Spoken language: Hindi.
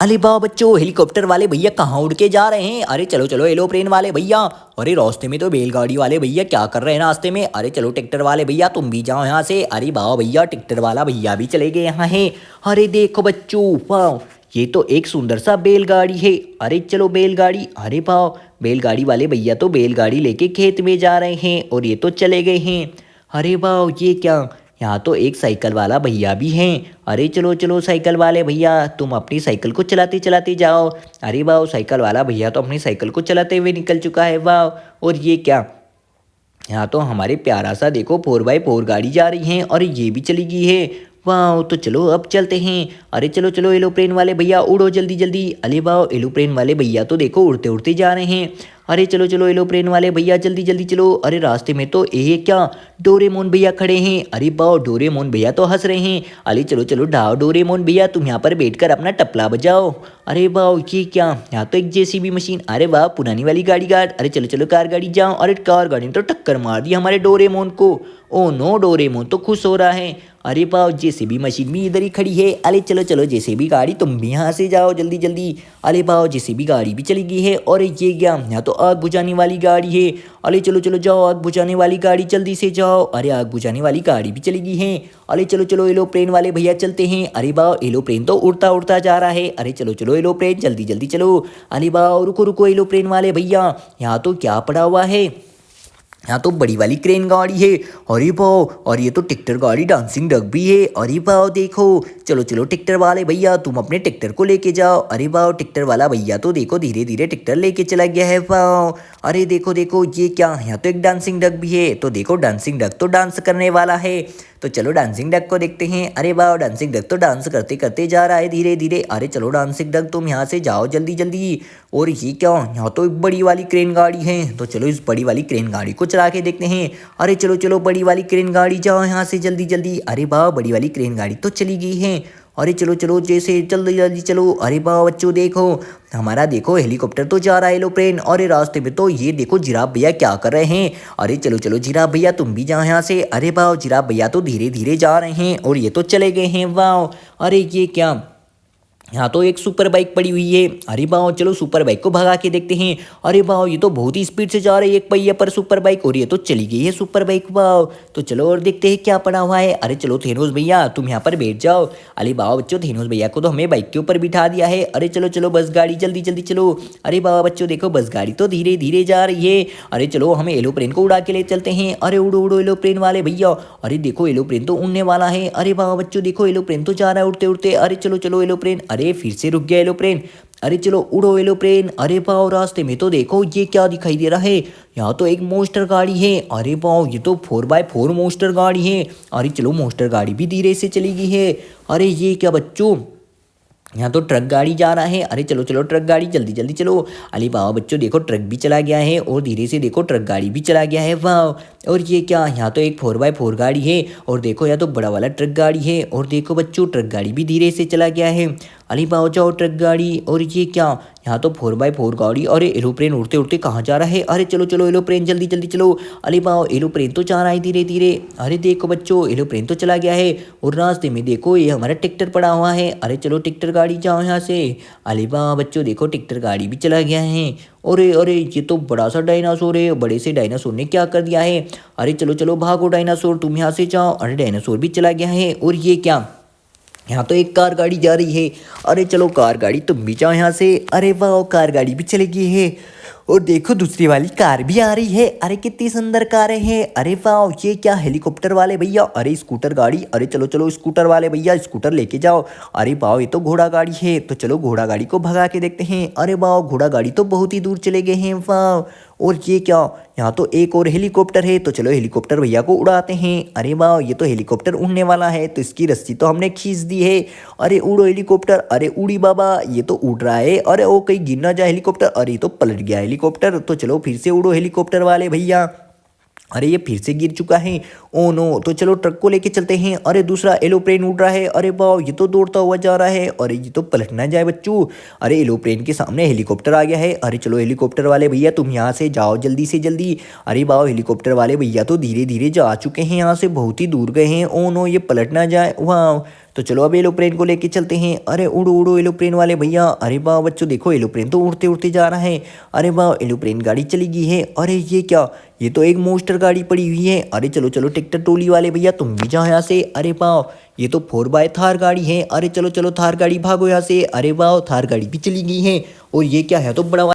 अरे वाह बच्चों, हेलीकॉप्टर वाले भैया कहाँ उड़ के जा रहे हैं? अरे चलो चलो एरोप्लेन वाले भैया। अरे रास्ते में तो बैलगाड़ी वाले भैया क्या कर रहे हैं रास्ते में? अरे चलो ट्रैक्टर वाले भैया तुम भी जाओ यहाँ से। अरे वाह भैया, ट्रैक्टर वाला भैया भी चले गए यहाँ है। अरे देखो बच्चों, वाह ये तो एक सुंदर सा बैलगाड़ी है। अरे चलो बैलगाड़ी, अरे वाह बैलगाड़ी वाले भैया तो बैलगाड़ी लेके खेत में जा रहे हैं और ये तो चले गए हैं। अरे वाह ये क्या, यहाँ तो एक साइकिल वाला भैया भी हैं। अरे चलो चलो साइकिल वाले भैया, तुम अपनी साइकिल को चलाते चलाते जाओ। अरे वाह, साइकिल वाला भैया तो अपनी साइकिल को चलाते हुए निकल चुका है। वाह, और ये क्या, यहाँ तो हमारे प्यारा सा देखो 4x4 गाड़ी जा रही है और ये भी चली गई है। वाह, तो चलो अब चलते हैं। अरे चलो चलो एरोप्लेन वाले भैया उड़ो जल्दी जल्दी। अरे वाह, एरोप्लेन वाले भैया तो देखो उड़ते उड़ते जा रहे हैं। अरे चलो चलो एरोप्लेन वाले भैया जल्दी जल्दी चलो। अरे रास्ते में तो ये क्या, डोरेमोन भैया खड़े हैं। अरे वाह, डोरेमोन भैया तो हंस रहे हैं। अरे चलो चलो डाओ डोरेमोन भैया, तुम यहाँ पर बैठकर अपना टपला बजाओ। अरे वाह ये क्या, यहाँ तो एक जेसीबी मशीन। अरे वाह, पुरानी वाली गाड़ी गार्ड। अरे चलो चलो कार गाड़ी जाओ। अरे कार गाड़ी ने तो टक्कर मार दी हमारे डोरेमोन को। ओ नो, डोरेमोन तो खुश हो रहा है। अरे वाह, जेसीबी मशीन भी इधर ही खड़ी है। अरे चलो चलो जेसीबी गाड़ी तुम भी यहाँ से जाओ जल्दी जल्दी। अरे वाह, जेसीबी गाड़ी भी चली गई है। और ये क्या, यहाँ तो आग बुझाने वाली गाड़ी है। अरे चलो चलो जाओ, आग बुझाने वाली गाड़ी जल्दी से जाओ। अरे आग बुझाने वाली गाड़ी भी चली गई है। अरे चलो चलो एरोप्लेन वाले भैया चलते हैं। अरे वाह, एरोप्लेन तो उड़ता उड़ता जा रहा है। अरे चलो चलो एरोप्लेन जल्दी जल्दी चलो। अरे वाह, रुको रुको एरोप्लेन वाले भैया, यहाँ तो क्या पड़ा हुआ है? यहाँ तो बड़ी वाली क्रेन गाड़ी है। अरे वाह, और ये तो ट्रैक्टर गाड़ी डांसिंग डक भी है। अरे वाह देखो, चलो चलो ट्रैक्टर वाले भैया तुम अपने ट्रैक्टर को लेके जाओ। अरे वाह, ट्रैक्टर वाला भैया तो देखो धीरे धीरे ट्रैक्टर लेके चला गया है। वाह, अरे देखो देखो ये क्या, यहाँ तो एक डांसिंग डक भी है। तो देखो डांसिंग डक तो डांस करने वाला है। तो चलो डांसिंग डक को देखते हैं। अरे वाह, डांसिंग डक तो डांस करते करते जा रहा है धीरे धीरे। अरे चलो डांसिंग डक तुम यहाँ से जाओ जल्दी जल्दी। और ये क्या, यहाँ तो एक बड़ी वाली क्रेन गाड़ी है। तो चलो इस बड़ी वाली क्रेन गाड़ी को चला के देखते हैं। अरे चलो चलो बड़ी वाली क्रेन गाड़ी जाओ यहाँ से जल्दी जल्दी। अरे वाह, बड़ी वाली क्रेन गाड़ी तो चली गई है। अरे चलो चलो जैसे जल्दी जल्दी चलो। अरे वाह बच्चों देखो, हमारा देखो हेलीकॉप्टर तो जा रहा है एरोप्लेन। और रास्ते में तो ये देखो जिराफ भैया क्या कर रहे हैं। अरे चलो चलो जिराफ भैया तुम भी जाओ यहाँ से। अरे वाह, जिराफ भैया तो धीरे धीरे जा रहे हैं और ये तो चले गए हैं। वाह, अरे ये क्या, यहाँ तो एक सुपर बाइक पड़ी हुई है। अरे वाह, चलो सुपर बाइक को भगा के देखते हैं। अरे वाह, ये तो बहुत ही स्पीड से जा रही है एक पहिया पर सुपर बाइक, और ये तो चली गई है सुपर बाइक। वाह, तो चलो और देखते हैं क्या पड़ा हुआ है। अरे चलो थेनोस भैया तुम यहाँ पर बैठ जाओ। अरे वाह बच्चों, थेनोस भैया को तो हमें बाइक के ऊपर बिठा दिया है। अरे चलो चलो बस गाड़ी जल्दी जल्दी चलो। अरे वाह बच्चों देखो, बस गाड़ी तो धीरे धीरे जा रही है। अरे चलो हम एरोप्लेन को उड़ा के ले चलते हैं। अरे उड़ो उड़ो एरोप्लेन वाले भैया। अरे देखो एरोप्लेन तो उड़ने वाला है। अरे वाह बच्चों देखो, एरोप्लेन तो जा रहा है उड़ते उड़ते। अरे चलो चलो एरोप्लेन, अरे फिर से रुक गया एरोप्लेन। अरे चलो उड़ो एरोप्लेन। अरे वाह, रास्ते में तो देखो ये क्या दिखाई दे रहा है, यहाँ तो एक मोस्टर गाड़ी है। अरे वाह, ये तो 4x4 मोस्टर गाड़ी है। अरे चलो मोस्टर गाड़ी भी धीरे से चली गई है। अरे ये क्या बच्चों, यहाँ तो ट्रक गाड़ी जा रहा है। अरे चलो चलो ट्रक गाड़ी जल्दी जल्दी चलो। अरे वाह बच्चों देखो, ट्रक भी चला गया है और धीरे से देखो ट्रक गाड़ी भी चला गया है। वाह, और ये क्या, यहाँ तो एक 4x4 गाड़ी है। और देखो यहाँ तो बड़ा वाला ट्रक गाड़ी है। और देखो बच्चों, ट्रक गाड़ी भी धीरे से चला गया है। अरे वाह जाओ ट्रक गाड़ी। और ये क्या, यहाँ तो 4x4 गाड़ी। और एरोप्लेन उड़ते उड़ते कहाँ जा रहा है? अरे चलो चलो एरोप्लेन जल्दी जल्दी चलो। अरे वाह, एरोप्लेन तो जा रहा है धीरे धीरे। अरे देखो बच्चों, एरोप्लेन तो चला गया है। और रास्ते में देखो ये हमारा ट्रैक्टर पड़ा हुआ है। अरे चलो ट्रैक्टर गाड़ी जाओ यहाँ से। अरे वाह बच्चों देखो, ट्रैक्टर गाड़ी भी चला गया है। अरे अरे ये तो बड़ा सा डायनासोर है। बड़े से डायनासोर ने क्या कर दिया है? अरे चलो चलो भागो डायनासोर, तुम यहाँ से जाओ। अरे डायनासोर भी चला गया है। और ये क्या, यहाँ तो एक कार गाड़ी जा रही है। अरे चलो कार गाड़ी तुम भी जाओ यहाँ से। अरे वाह, कार गाड़ी भी चली गई है। और देखो दूसरी वाली कार भी आ रही है। अरे कितनी सुंदर कारें हैं। अरे वाह, ये क्या, हेलीकॉप्टर वाले भैया। अरे स्कूटर गाड़ी। अरे चलो चलो स्कूटर वाले भैया स्कूटर लेके जाओ। अरे वाह, ये तो घोड़ा गाड़ी है। तो चलो घोड़ा गाड़ी को भगा के देखते हैं। अरे वाह, घोड़ा गाड़ी तो बहुत ही दूर चले गए हैं। वाह, और ये क्या, यहाँ तो एक और हेलीकॉप्टर है। तो चलो हेलीकॉप्टर भैया को उड़ाते हैं। अरे वाह, ये तो हेलीकॉप्टर उड़ने वाला है, तो इसकी रस्सी तो हमने खींच दी है। अरे उड़ो हेलीकॉप्टर। अरे उड़ी बाबा, ये तो उड़ रहा है। अरे ओ कहीं गिर ना जाए हेलीकॉप्टर। अरे ये तो पलट गया हेलीकॉप्टर। तो चलो फिर से उड़ो हेलीकॉप्टर वाले भैया। अरे ये फिर से गिर चुका है। ओ नो, तो चलो ट्रक को लेके चलते हैं। अरे दूसरा एरोप्लेन उड़ रहा है, अरे वाह ये तो दौड़ता हुआ जा रहा है, अरे ये तो पलट ना जाए बच्चों। अरे एरोप्लेन के सामने हेलीकॉप्टर आ गया है। अरे चलो हेलीकॉप्टर वाले भैया तुम यहाँ से जाओ जल्दी से जल्दी। अरे वाह हेलीकॉप्टर वाले भैया तो धीरे धीरे जा चुके हैं, यहाँ से बहुत ही दूर गए हैं। ओ नो ये पलट ना जाए, वाह। तो चलो अब एरोप्लेन को लेके चलते हैं। अरे उड़ो उड़ो एरोप्लेन वाले भैया। अरे वाह बच्चों देखो एरोप्लेन तो उड़ते उड़ते जा रहा है। अरे वाह एरोप्लेन गाड़ी चली गई है। अरे ये क्या, ये तो एक मोस्टर गाड़ी पड़ी हुई है। अरे चलो चलो ट्रैक्टर ट्रॉली वाले भैया तुम भी जाओ यहाँ से। अरे वाह ये तो 4x थार गाड़ी है। अरे चलो चलो थार गाड़ी भागो यहाँ से। अरे वाह थार गाड़ी भी चली गई है। और ये क्या है, तो बड़ा